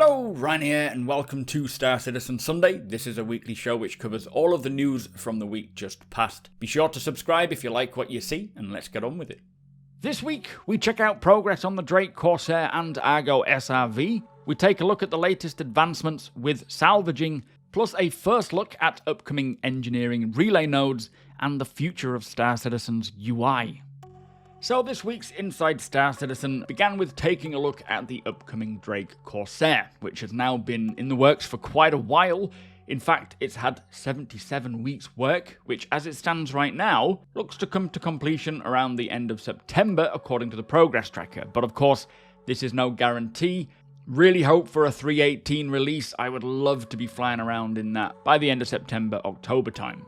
Hello, Ryan here, and welcome to Star Citizen Sunday. This is a weekly show which covers all of the news from the week just past. Be sure to subscribe if you like what you see, and let's get on with it. This week, we check out progress on the Drake, Corsair, and Argo Srv. We take a look at the latest advancements with salvaging, plus a first look at upcoming engineering relay nodes and the future of Star Citizen's UI. So this week's Inside Star Citizen began with taking a look at the upcoming Drake Corsair, which has now been in the works for quite a while. In fact, it's had 77 weeks work, which as it stands right now, looks to come to completion around the end of September according to the progress tracker. But of course, this is no guarantee. Really hope for a 3.18 release. I would love to be flying around in that by the end of September, October time.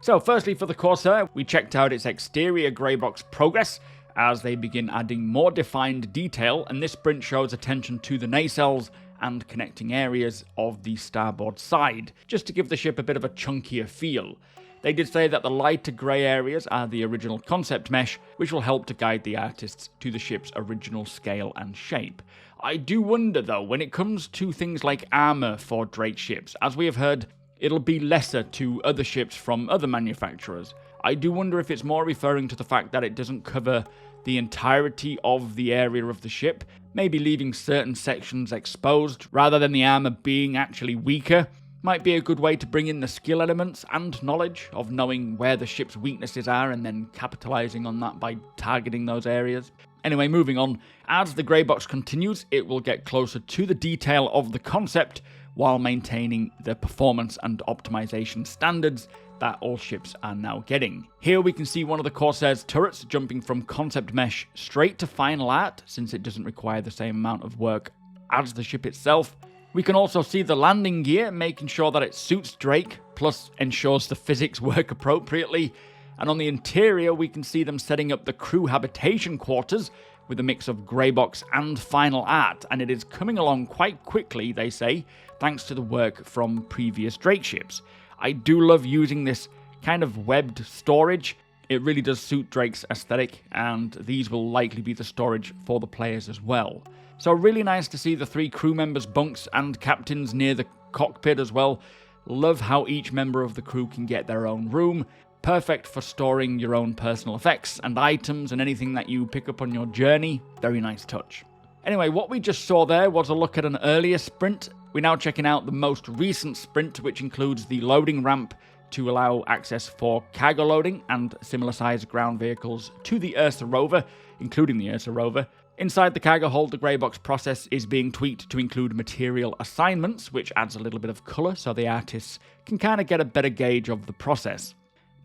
So firstly for the Corsair, we checked out its exterior grey box progress as they begin adding more defined detail, and this sprint shows attention to the nacelles and connecting areas of the starboard side, just to give the ship a bit of a chunkier feel. They did say that the lighter grey areas are the original concept mesh, which will help to guide the artists to the ship's original scale and shape. I do wonder though, when it comes to things like armour for Drake ships, as we have heard, it'll be lesser to other ships from other manufacturers. I do wonder if it's more referring to the fact that it doesn't cover the entirety of the area of the ship, maybe leaving certain sections exposed, rather than the armour being actually weaker. Might be a good way to bring in the skill elements and knowledge of knowing where the ship's weaknesses are and then capitalising on that by targeting those areas. Anyway, moving on, as the grey box continues, it will get closer to the detail of the concept while maintaining the performance and optimization standards that all ships are now getting. Here we can see one of the Corsair's turrets jumping from concept mesh straight to final art, since it doesn't require the same amount of work as the ship itself. We can also see the landing gear, making sure that it suits Drake, plus ensures the physics work appropriately. And on the interior, we can see them setting up the crew habitation quarters with a mix of grey box and final art, and it is coming along quite quickly, they say, thanks to the work from previous Drake ships. I do love using this kind of webbed storage. It really does suit Drake's aesthetic, and these will likely be the storage for the players as well. So really nice to see the 3 crew members' bunks and captains near the cockpit as well. Love how each member of the crew can get their own room. Perfect for storing your own personal effects and items and anything that you pick up on your journey. Very nice touch. Anyway, what we just saw there was a look at an earlier sprint. We're now checking out the most recent sprint, which includes the loading ramp to allow access for cargo loading and similar sized ground vehicles to the Ursa rover, including the Ursa rover. Inside the cargo hold, the grey box process is being tweaked to include material assignments, which adds a little bit of colour so the artists can kind of get a better gauge of the process.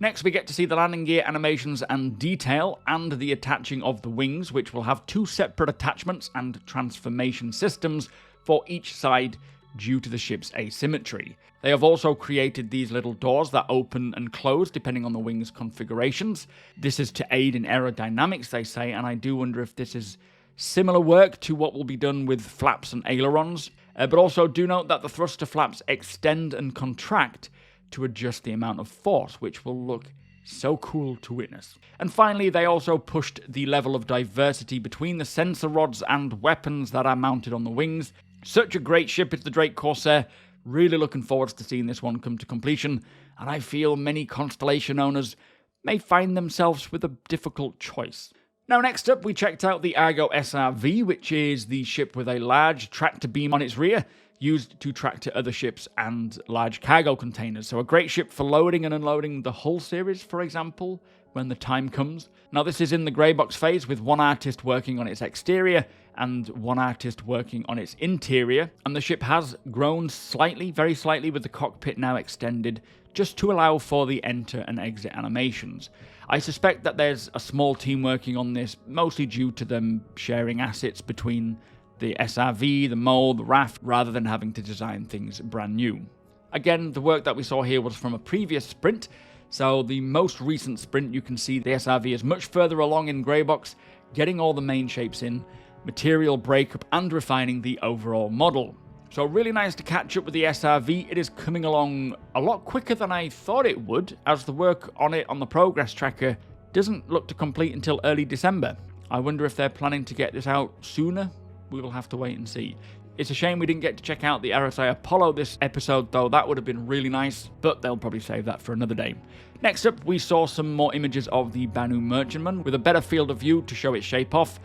Next, we get to see the landing gear animations and detail, and the attaching of the wings, which will have 2 separate attachments and transformation systems for each side due to the ship's asymmetry. They have also created these little doors that open and close depending on the wing's configurations. This is to aid in aerodynamics, they say, and I do wonder if this is similar work to what will be done with flaps and ailerons. But also do note that the thruster flaps extend and contract to adjust the amount of force, which will look so cool to witness. And finally, they also pushed the level of diversity between the sensor rods and weapons that are mounted on the wings. Such a great ship is the Drake Corsair. Really looking forward to seeing this one come to completion, and I feel many Constellation owners may find themselves with a difficult choice. Now next up, we checked out the Argo Srv, which is the ship with a large tractor beam on its rear, used to tractor other ships and large cargo containers. So a great ship for loading and unloading the Hull series, for example, when the time comes. Now this is in the grey box phase, with 1 artist working on its exterior and 1 artist working on its interior. And the ship has grown slightly, very slightly, with the cockpit now extended, just to allow for the enter and exit animations. I suspect that there's a small team working on this, mostly due to them sharing assets between the SRV, the mold, the raft, rather than having to design things brand new. Again, the work that we saw here was from a previous sprint, so the most recent sprint, you can see the SRV is much further along in grey box, getting all the main shapes in, material breakup, and refining the overall model. So really nice to catch up with the SRV. It is coming along a lot quicker than I thought it would, as the work on it on the progress tracker doesn't look to complete until early December. I wonder if they're planning to get this out sooner. We will have to wait and see. It's a shame we didn't get to check out the RSI Apollo this episode though, that would have been really nice, but they'll probably save that for another day. Next up, we saw some more images of the Banu Merchantman with a better field of view to show its shape off,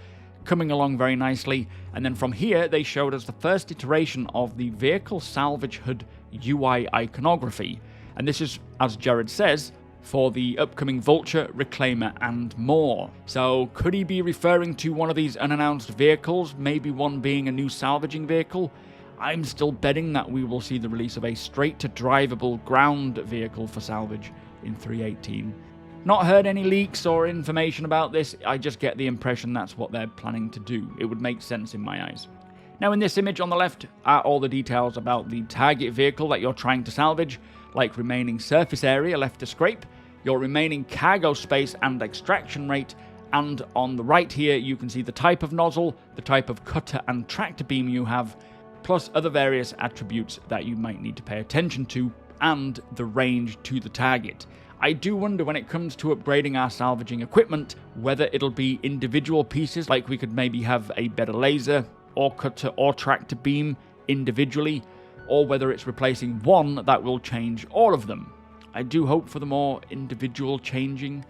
coming along very nicely, and then from here they showed us the first iteration of the Vehicle Salvage HUD UI iconography, and this is, as Jared says, for the upcoming Vulture, Reclaimer, and more. So could he be referring to one of these unannounced vehicles, maybe one being a new salvaging vehicle? I'm still betting that we will see the release of a straight-to-drivable ground vehicle for salvage in 3.18. Not heard any leaks or information about this, I just get the impression that's what they're planning to do. It would make sense in my eyes. Now in this image on the left are all the details about the target vehicle that you're trying to salvage, like remaining surface area left to scrape, your remaining cargo space and extraction rate, and on the right here you can see the type of nozzle, the type of cutter and tractor beam you have, plus other various attributes that you might need to pay attention to, and the range to the target. I do wonder when it comes to upgrading our salvaging equipment, whether it'll be individual pieces, like we could maybe have a better laser, or cutter or tractor beam individually, or whether it's replacing one that will change all of them. I do hope for the more individual changing,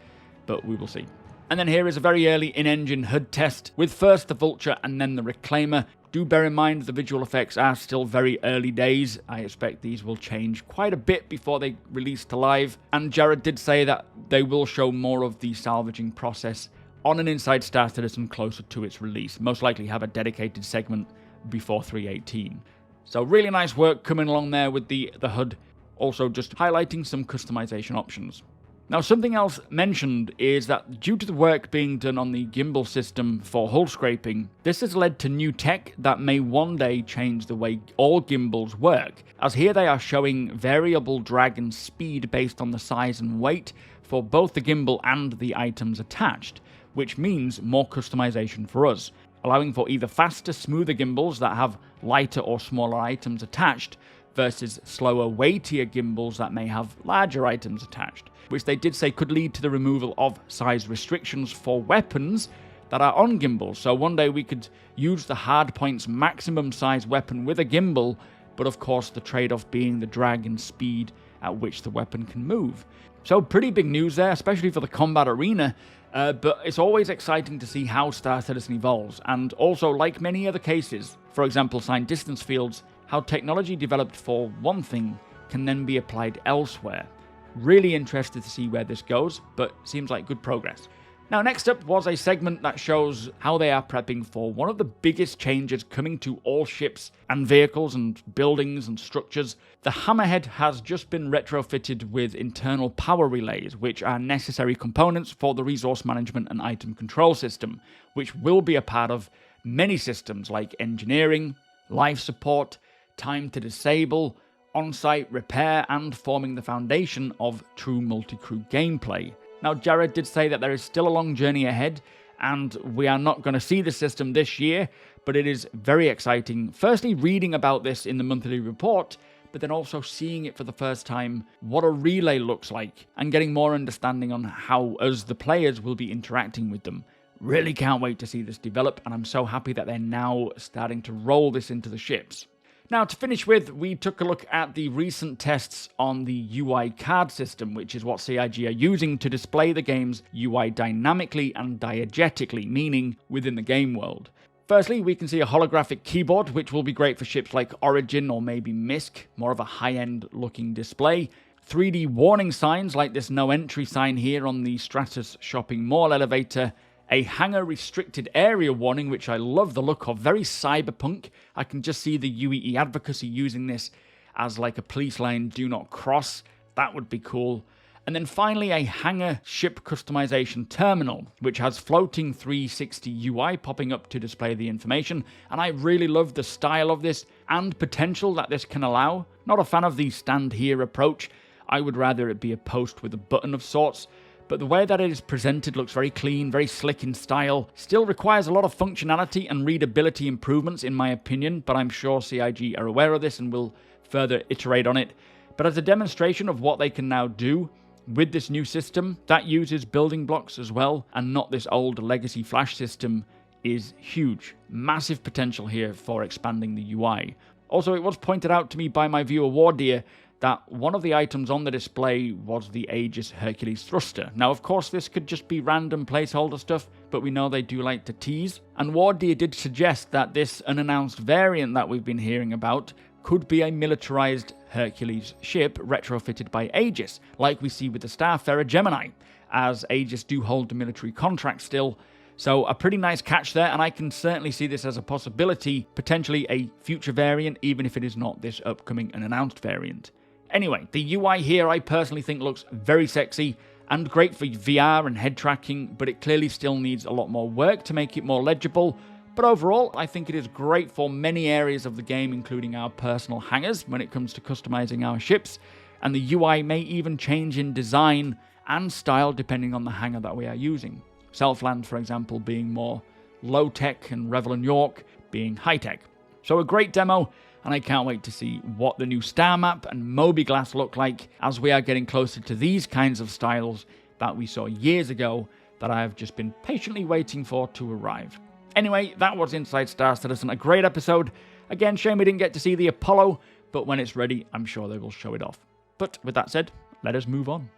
but we will see. And then here is a very early in-engine HUD test, with first the Vulture and then the Reclaimer. Do bear in mind the visual effects are still very early days. I expect these will change quite a bit before they release to live. And Jared did say that they will show more of the salvaging process on an Inside Star Citizen closer to its release. Most likely have a dedicated segment before 3.18. So really nice work coming along there with the HUD. Also just highlighting some customization options. Now something else mentioned is that due to the work being done on the gimbal system for hull scraping, this has led to new tech that may one day change the way all gimbals work, as here they are showing variable drag and speed based on the size and weight for both the gimbal and the items attached, which means more customization for us, allowing for either faster, smoother gimbals that have lighter or smaller items attached, versus slower, weightier gimbals that may have larger items attached, which they did say could lead to the removal of size restrictions for weapons that are on gimbals. So one day we could use the Hardpoint's maximum size weapon with a gimbal, but of course the trade-off being the drag and speed at which the weapon can move. So pretty big news there, especially for the combat arena, but it's always exciting to see how Star Citizen evolves, and also, like many other cases, for example signed distance fields, how technology developed for one thing can then be applied elsewhere. Really interested to see where this goes, but seems like good progress. Now next up was a segment that shows how they are prepping for one of the biggest changes coming to all ships and vehicles and buildings and structures. The Hammerhead has just been retrofitted with internal power relays, which are necessary components for the resource management and item control system, which will be a part of many systems like engineering, life support, time to disable, on-site repair, and forming the foundation of true multi-crew gameplay. Now Jared did say that there is still a long journey ahead, and we are not going to see the system this year, but it is very exciting. Firstly, reading about this in the monthly report, but then also seeing it for the first time, what a relay looks like, and getting more understanding on how us, the players, will be interacting with them. Really can't wait to see this develop, and I'm so happy that they're now starting to roll this into the ships. Now, to finish with, we took a look at the recent tests on the UI card system, which is what CIG are using to display the game's UI dynamically and diegetically, meaning within the game world. Firstly, we can see a holographic keyboard, which will be great for ships like Origin or maybe Misk, more of a high-end looking display. 3D warning signs like this no entry sign here on the Stratus Shopping Mall elevator. A hangar restricted area warning, which I love the look of, very cyberpunk. I can just see the UEE advocacy using this as like a police line, do not cross. That would be cool. And then finally a hangar ship customization terminal, which has floating 360 UI popping up to display the information. And I really love the style of this and potential that this can allow. Not a fan of the stand here approach. I would rather it be a post with a button of sorts. But the way that it is presented looks very clean, very slick in style. Still requires a lot of functionality and readability improvements in my opinion, but I'm sure CIG are aware of this and will further iterate on it. But as a demonstration of what they can now do with this new system that uses building blocks as well, and not this old legacy flash system, is huge. Massive potential here for expanding the UI. Also, it was pointed out to me by my viewer Wardeer that one of the items on the display was the Aegis Hercules thruster. Now, of course, this could just be random placeholder stuff, but we know they do like to tease. And Wardeer did suggest that this unannounced variant that we've been hearing about could be a militarized Hercules ship retrofitted by Aegis, like we see with the Starfarer Gemini, as Aegis do hold the military contract still. So a pretty nice catch there, and I can certainly see this as a possibility, potentially a future variant, even if it is not this upcoming unannounced variant. Anyway, the UI here I personally think looks very sexy and great for VR and head tracking, but it clearly still needs a lot more work to make it more legible. But overall, I think it is great for many areas of the game, including our personal hangars when it comes to customizing our ships, and the UI may even change in design and style depending on the hangar that we are using. Selfland, for example, being more low-tech and Revel and York being high-tech. So a great demo, and I can't wait to see what the new Star Map and Moby-Glass look like as we are getting closer to these kinds of styles that we saw years ago that I have just been patiently waiting for to arrive. Anyway, that was Inside Star Citizen, a great episode. Again, shame we didn't get to see the Apollo, but when it's ready, I'm sure they will show it off. But with that said, let us move on.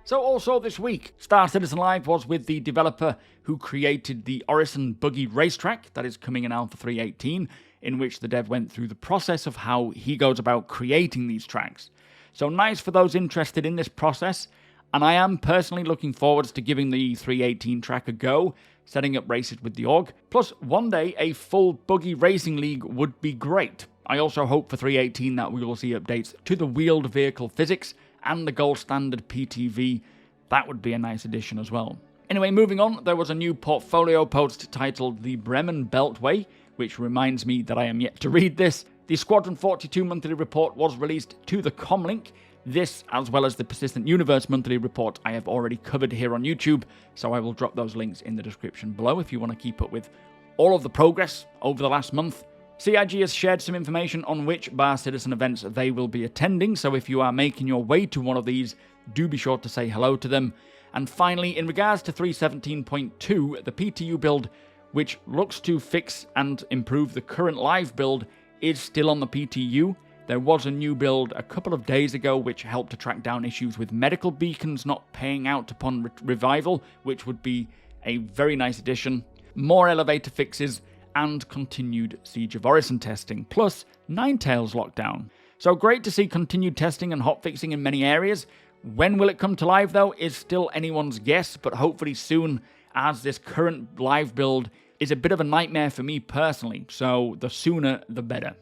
So also this week, Star Citizen Live was with the developer who created the Orison Buggy Racetrack that is coming in Alpha 3.18, in which the dev went through the process of how he goes about creating these tracks. So nice for those interested in this process, and I am personally looking forwards to giving the 3.18 track a go, setting up races with the org. Plus, one day a full buggy racing league would be great. I also hope for 3.18 that we will see updates to the wheeled vehicle physics and the gold standard PTV. That would be a nice addition as well. Anyway, moving on, there was a new portfolio post titled The Bremen Beltway, which reminds me that I am yet to read this. The Squadron 42 monthly report was released to the comlink. This, as well as the Persistent Universe monthly report, I have already covered here on YouTube, so I will drop those links in the description below if you want to keep up with all of the progress over the last month. CIG has shared some information on which Bar Citizen events they will be attending, so if you are making your way to one of these, do be sure to say hello to them. And finally, in regards to 3.17.2, the PTU build, which looks to fix and improve the current live build, is still on the PTU. There was a new build a couple of days ago which helped to track down issues with medical beacons not paying out upon revival, which would be a very nice addition. More elevator fixes and continued Siege of Orison testing, plus Ninetales lockdown. So great to see continued testing and hotfixing in many areas. When will it come to live though is still anyone's guess, but hopefully soon, as this current live build is a bit of a nightmare for me personally, so the sooner the better.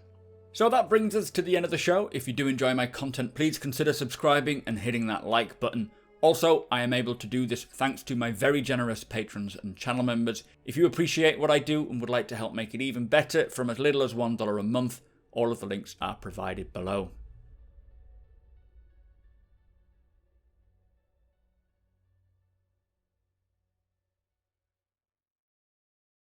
So that brings us to the end of the show. If you do enjoy my content, please consider subscribing and hitting that like button. Also, I am able to do this thanks to my very generous patrons and channel members. If you appreciate what I do and would like to help make it even better from as little as $1 a month, all of the links are provided below.